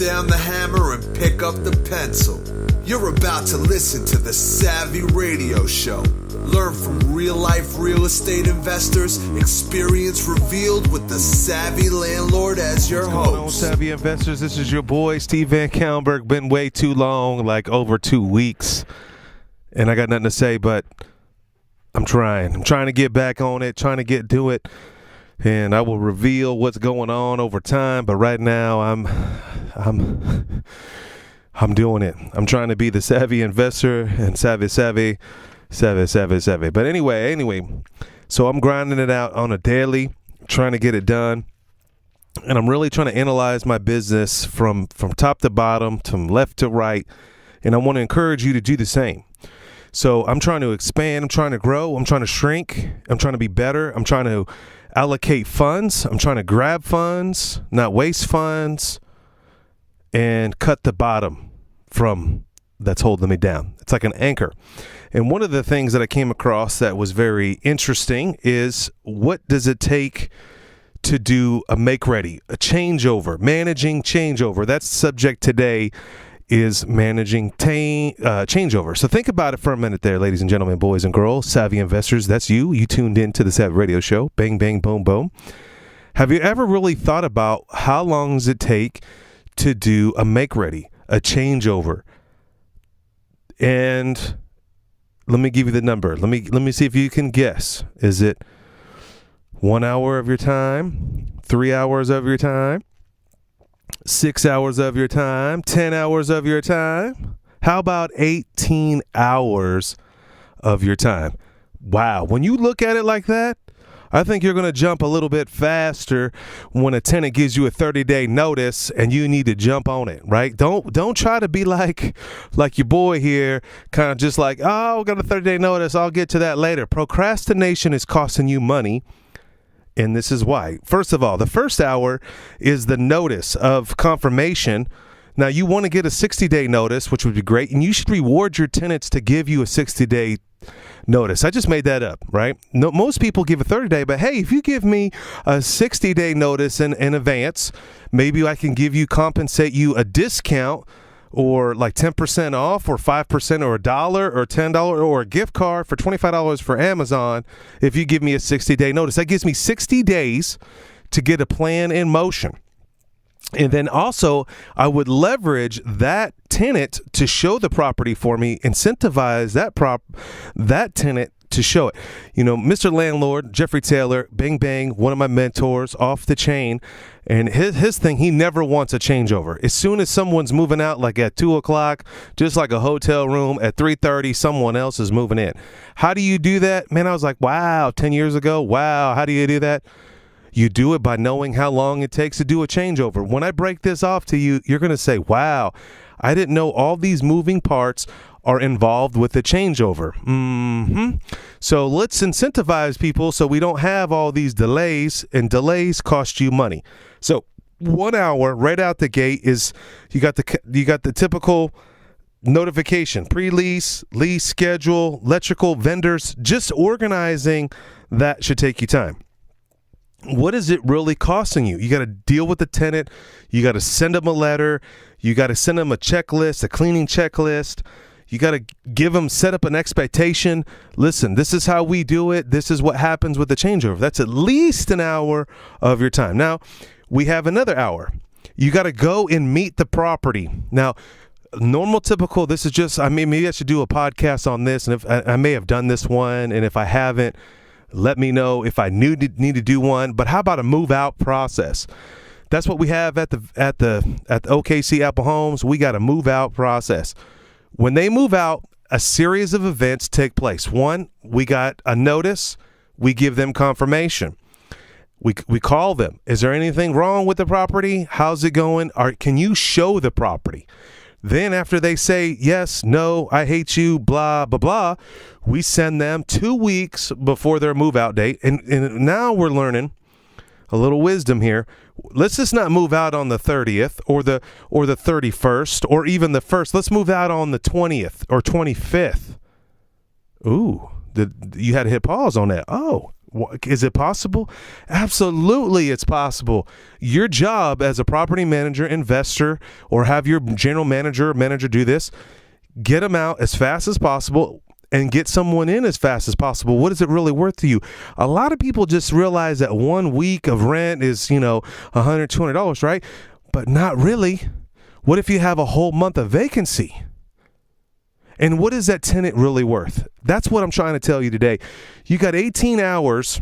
down the hammer and pick up the pencil. You're about to listen to the Savvy Radio Show. Learn from real-life real estate investors, experience revealed with the Savvy Landlord as your host. What's going on, Savvy Investors? This is your boy, Steve VanCauwenbergh. Been way too long, like over 2 weeks, and I got nothing to say, but I'm trying. I'm trying to get back on it, trying to do it, and I will reveal what's going on over time, but right now I'm doing it. I'm trying to be the savvy investor and savvy. But anyway, so I'm grinding it out on a daily, trying to get it done. And I'm really trying to analyze my business from top to bottom, from left to right. And I want to encourage you to do the same. So I'm trying to expand. I'm trying to grow. I'm trying to shrink. I'm trying to be better. I'm trying to allocate funds. I'm trying to grab funds, not waste funds, and cut the bottom from that's holding me down. It's like an anchor. And one of the things that I came across that was very interesting is, what does it take to do a make ready, a changeover, managing changeover? That's the subject today, is managing changeover. So think about it for a minute there, ladies and gentlemen, boys and girls, savvy investors. That's you. You tuned in to the Savvy Radio Show. Bang, bang, boom, boom. Have you ever really thought about how long does it take to do a make ready, a changeover? And let me give you the number. Let me see if you can guess. Is it 1 hour of your time, 3 hours of your time, 6 hours of your time, 10 hours of your time? How about 18 hours of your time? Wow. When you look at it like that, I think you're going to jump a little bit faster when a tenant gives you a 30-day notice and you need to jump on it, right? Don't try to be like your boy here, kind of just like, oh, we got a 30-day notice, I'll get to that later. Procrastination is costing you money, and this is why. First of all, the first hour is the notice of confirmation. Now, you want to get a 60-day notice, which would be great, and you should reward your tenants to give you a 60-day notice. I just made that up, right? No, most people give a 30-day, but hey, if you give me a 60-day notice in advance, maybe I can compensate you a discount, or like 10% off, or 5%, or $1 or $10, or a gift card for $25 for Amazon if you give me a 60-day notice. That gives me 60 days to get a plan in motion. And then also, I would leverage that tenant to show the property for me, incentivize that tenant to show it. You know, Mr. Landlord, Jeffrey Taylor, bang, bang, one of my mentors, off the chain. And his thing, he never wants a changeover. As soon as someone's moving out, like at 2 o'clock, just like a hotel room, at 3:30, someone else is moving in. How do you do that? Man, I was like, wow, 10 years ago, wow, how do you do that? You do it by knowing how long it takes to do a changeover. When I break this off to you, you're going to say, wow, I didn't know all these moving parts are involved with the changeover. So let's incentivize people so we don't have all these delays, and delays cost you money. So 1 hour right out the gate is, you got the typical notification, pre-lease, lease schedule, electrical vendors. Just organizing that should take you time. What is it really costing you? You got to deal with the tenant. You got to send them a letter. You got to send them a checklist, a cleaning checklist. You got to set up an expectation. Listen, this is how we do it. This is what happens with the changeover. That's at least an hour of your time. Now, we have another hour. You got to go and meet the property. Now, normal, typical, this is just, maybe I should do a podcast on this, and if I may have done this one, and if I haven't, let me know if I need to do one. But how about a move out process? That's what we have at the OKC Apple Homes. We got a move out process. When they move out, a series of events take place. One, we got a notice. We give them confirmation. We call them. Is there anything wrong with the property? How's it going? Can you show the property? Then after they say, yes, no, I hate you, blah, blah, blah, we send them 2 weeks before their move out date. And now we're learning a little wisdom here. Let's just not move out on the 30th or the 31st or even the 1st. Let's move out on the 20th or 25th. Ooh, you had to hit pause on that. Oh, Is it possible? Absolutely, it's possible. Your job as a property manager, investor, or have your general manager or manager do this, get them out as fast as possible and get someone in as fast as possible. What is it really worth to you? A lot of people just realize that 1 week of rent is, $100, $200, right? But not really. What if you have a whole month of vacancy? And what is that tenant really worth? That's what I'm trying to tell you today. You got 18 hours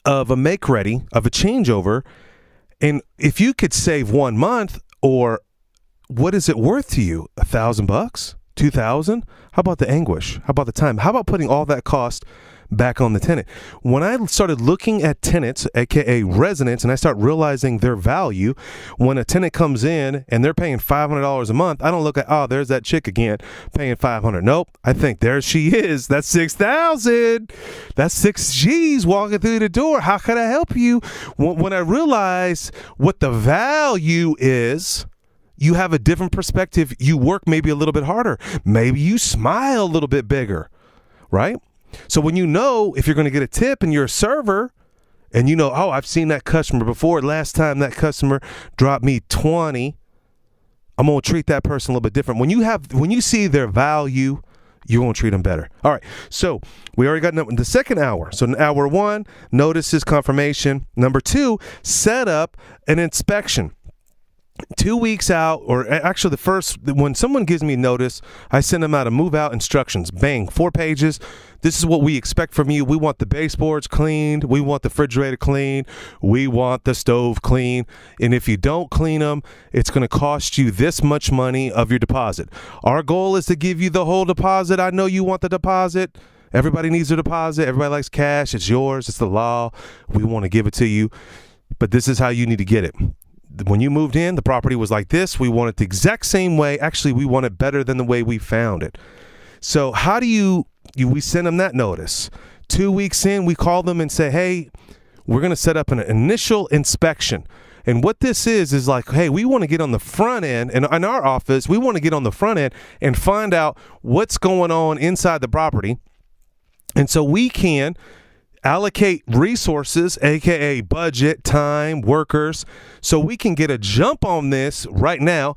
of a make ready, of a changeover. And if you could save 1 month, or what is it worth to you? $1,000, $2,000? How about the anguish? How about the time? How about putting all that cost back on the tenant? When I started looking at tenants, aka residents, and I start realizing their value, when a tenant comes in and they're paying $500 a month, I don't look at, oh, there's that chick again paying $500. Nope. I think there she is. That's $6,000. That's 6 G's walking through the door. How can I help you? When I realize what the value is, you have a different perspective. You work maybe a little bit harder. Maybe you smile a little bit bigger, right? So when if you're going to get a tip and you're a server and oh, I've seen that customer before. Last time that customer dropped me 20, I'm going to treat that person a little bit different. When you see their value, you're going to treat them better. All right. So we already got the second hour. So in hour 1, notices, confirmation. Number 2, set up an inspection. 2 weeks out, or actually when someone gives me notice, I send them out a move out instructions. Bang, 4 pages. This is what we expect from you. We want the baseboards cleaned. We want the refrigerator cleaned. We want the stove clean. And if you don't clean them, it's going to cost you this much money of your deposit. Our goal is to give you the whole deposit. I know you want the deposit. Everybody needs a deposit. Everybody likes cash. It's yours. It's the law. We want to give it to you. But this is how you need to get it. When you moved in, the property was like this. We want it the exact same way. Actually, we want it better than the way we found it. So how do we send them that notice? 2 weeks in, we call them and say, hey, we're going to set up an initial inspection. And what this is like, hey, we want to get on the front end. And in our office, we want to get on the front end and find out what's going on inside the property. And so we can allocate resources, aka budget, time, workers, so we can get a jump on this right now.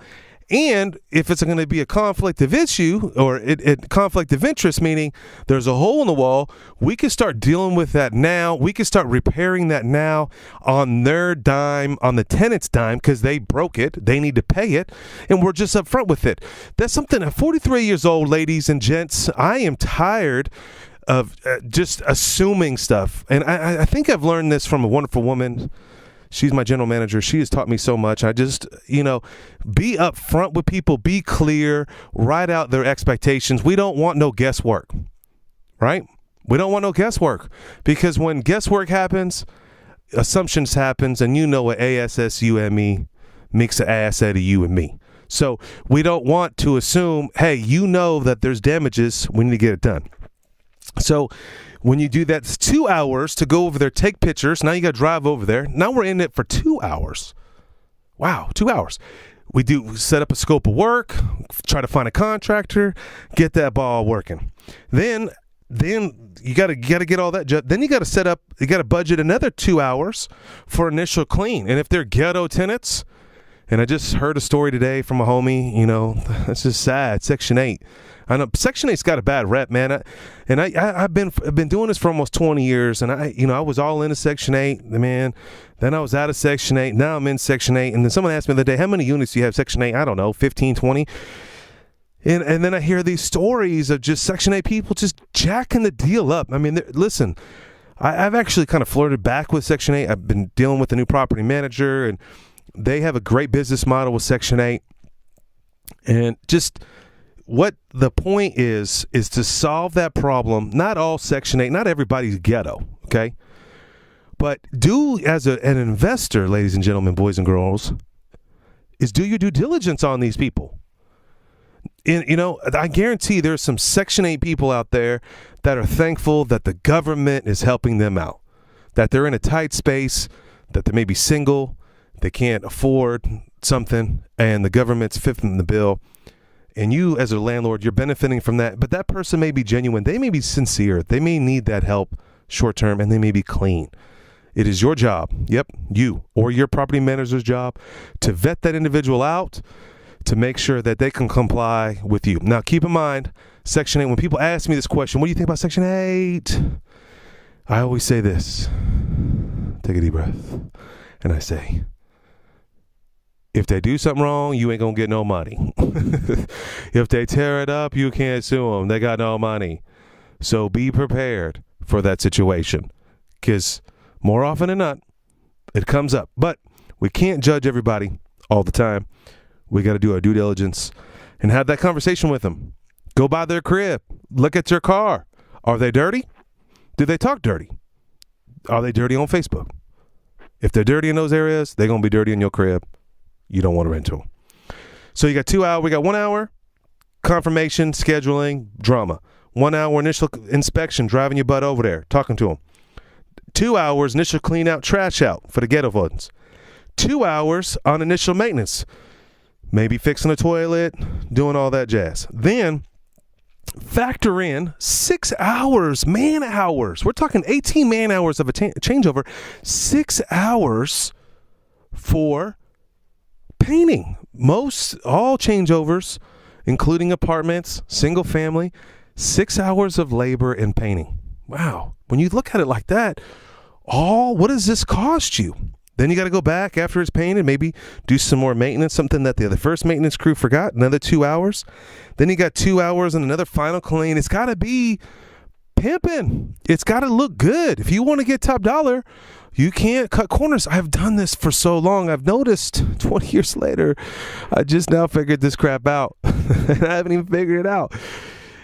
And if it's going to be a conflict of issue or conflict of interest, meaning there's a hole in the wall, we can start dealing with that now. We can start repairing that now on their dime, on the tenant's dime, because they broke it. They need to pay it. And we're just upfront with it. That's something at 43 years old, ladies and gents, I am tired of just assuming stuff. And I think I've learned this from a wonderful woman. She's my general manager. She has taught me so much. I just, be upfront with people, be clear, write out their expectations. We don't want no guesswork, right? We don't want no guesswork, because when guesswork happens, assumptions happens, and what ASSUME makes an ass out of you and me. So we don't want to assume, hey, that there's damages. We need to get it done. So when you do that, it's 2 hours to go over there, take pictures. Now you got to drive over there. Now we're in it for 2 hours. Wow, 2 hours. We set up a scope of work, try to find a contractor, get that ball working. Then you got to get all that. Then you got to set up, you got to budget another 2 hours for initial clean. And if they're ghetto tenants, and I just heard a story today from a homie, that's just sad. Section 8. I know Section 8's got a bad rep, man. I've been doing this for almost 20 years, and I was all into Section 8, man. Then I was out of Section 8. Now I'm in Section 8. And then someone asked me the other day, how many units do you have Section 8? I don't know, 15, 20. And then I hear these stories of just Section 8 people just jacking the deal up. I mean, listen, I've actually kind of flirted back with Section 8. I've been dealing with a new property manager, and they have a great business model with Section 8. And just what the point is to solve that problem. Not all Section 8, not everybody's ghetto, okay? But as an investor, ladies and gentlemen, boys and girls, is do your due diligence on these people. And, I guarantee there's some Section 8 people out there that are thankful that the government is helping them out, that they're in a tight space, that they may be single, they can't afford something, and the government's fifthing the bill. And you, as a landlord, you're benefiting from that. But that person may be genuine. They may be sincere. They may need that help short term, and they may be clean. It is your job, you or your property manager's job, to vet that individual out to make sure that they can comply with you. Now, keep in mind, Section 8, when people ask me this question, what do you think about Section 8? I always say this. Take a deep breath. And I say, if they do something wrong, you ain't going to get no money. If they tear it up, you can't sue them. They got no money. So be prepared for that situation, because more often than not, it comes up. But we can't judge everybody all the time. We got to do our due diligence and have that conversation with them. Go by their crib. Look at your car. Are they dirty? Do they talk dirty? Are they dirty on Facebook? If they're dirty in those areas, they're going to be dirty in your crib. You don't want to rent to them. So you got 2 hours. We got 1 hour confirmation, scheduling, drama. 1 hour initial inspection, driving your butt over there, talking to them. 2 hours initial clean out, trash out for the ghetto ones. 2 hours on initial maintenance. Maybe fixing a toilet, doing all that jazz. Then factor in 6 hours, man hours. We're talking 18 man hours of a changeover. 6 hours for painting. All changeovers, including apartments, single family, 6 hours of labor and painting. Wow. When you look at it like that, what does this cost you? Then you got to go back after it's painted, maybe do some more maintenance, something that the first maintenance crew forgot, another 2 hours. Then you got 2 hours and another final clean. It's got to be pimping. It's got to look good. If you want to get top dollar, you can't cut corners. I've done this for so long. I've noticed 20 years later, I just now figured this crap out. And I haven't even figured it out.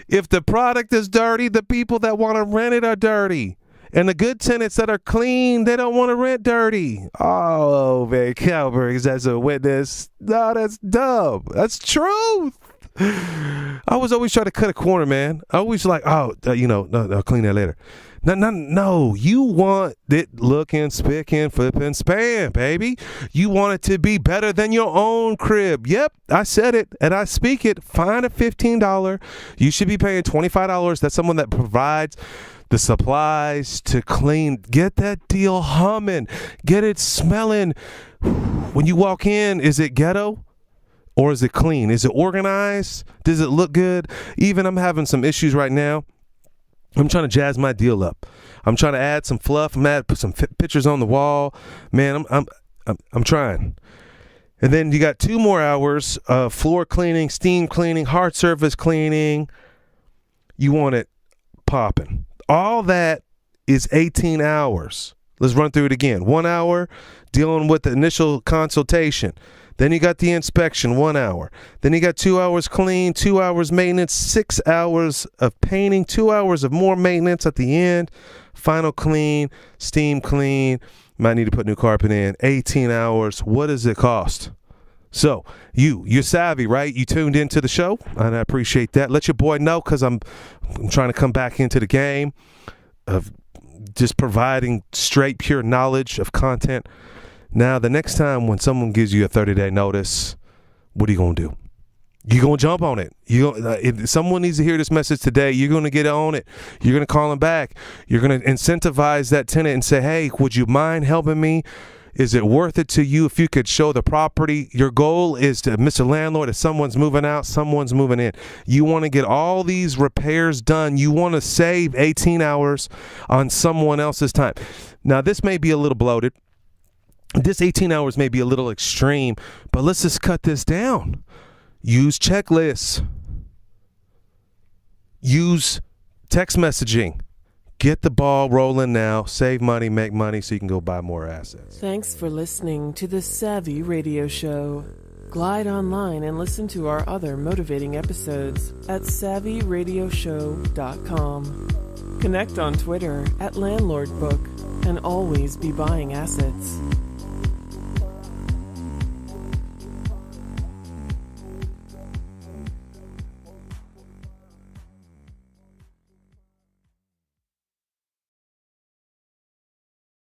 If the product is dirty, the people that want to rent it are dirty. And the good tenants that are clean, they don't want to rent dirty. Oh, VanCauwenbergh, that's a witness. No, that's dumb. That's truth. I was always trying to cut a corner, man. I always like, no, I'll clean that later. No. You want it looking, spicking, flipping, span, baby. You want it to be better than your own crib. Yep, I said it and I speak it. Find a $15. You should be paying $25. That's someone that provides the supplies to clean. Get that deal humming. Get it smelling. When you walk in, is it ghetto? Or is it clean? Is it organized? Does it look good? Even I'm having some issues right now. I'm trying to jazz my deal up. I'm trying to add some fluff. I'm trying to put some pictures on the wall. Man, I'm trying. And then you got 2 more hours of floor cleaning, steam cleaning, hard surface cleaning. You want it popping. All that is 18 hours. Let's run through it again. 1 hour dealing with the initial consultation. Then you got the inspection, 1 hour. Then you got 2 hours clean, 2 hours maintenance, 6 hours of painting, 2 hours of more maintenance at the end. Final clean, steam clean. Might need to put new carpet in. 18 hours. What does it cost? So you're savvy, right? You tuned into the show, and I appreciate that. Let your boy know, because I'm trying to come back into the game of just providing straight, pure knowledge of content. Now, the next time when someone gives you a 30-day notice, what are you going to do? You're going to jump on it. If someone needs to hear this message today, you're going to get on it. You're going to call them back. You're going to incentivize that tenant and say, hey, would you mind helping me? Is it worth it to you if you could show the property? Your goal is to, Mr. Landlord, if someone's moving out, someone's moving in. You want to get all these repairs done. You want to save 18 hours on someone else's time. Now, this may be a little bloated. This 18 hours may be a little extreme, but let's just cut this down. Use checklists. Use text messaging. Get the ball rolling now. Save money, make money so you can go buy more assets. Thanks for listening to the Savvy Radio Show. Glide online and listen to our other motivating episodes at savvyradioshow.com. Connect on Twitter at LandlordBook and always be buying assets.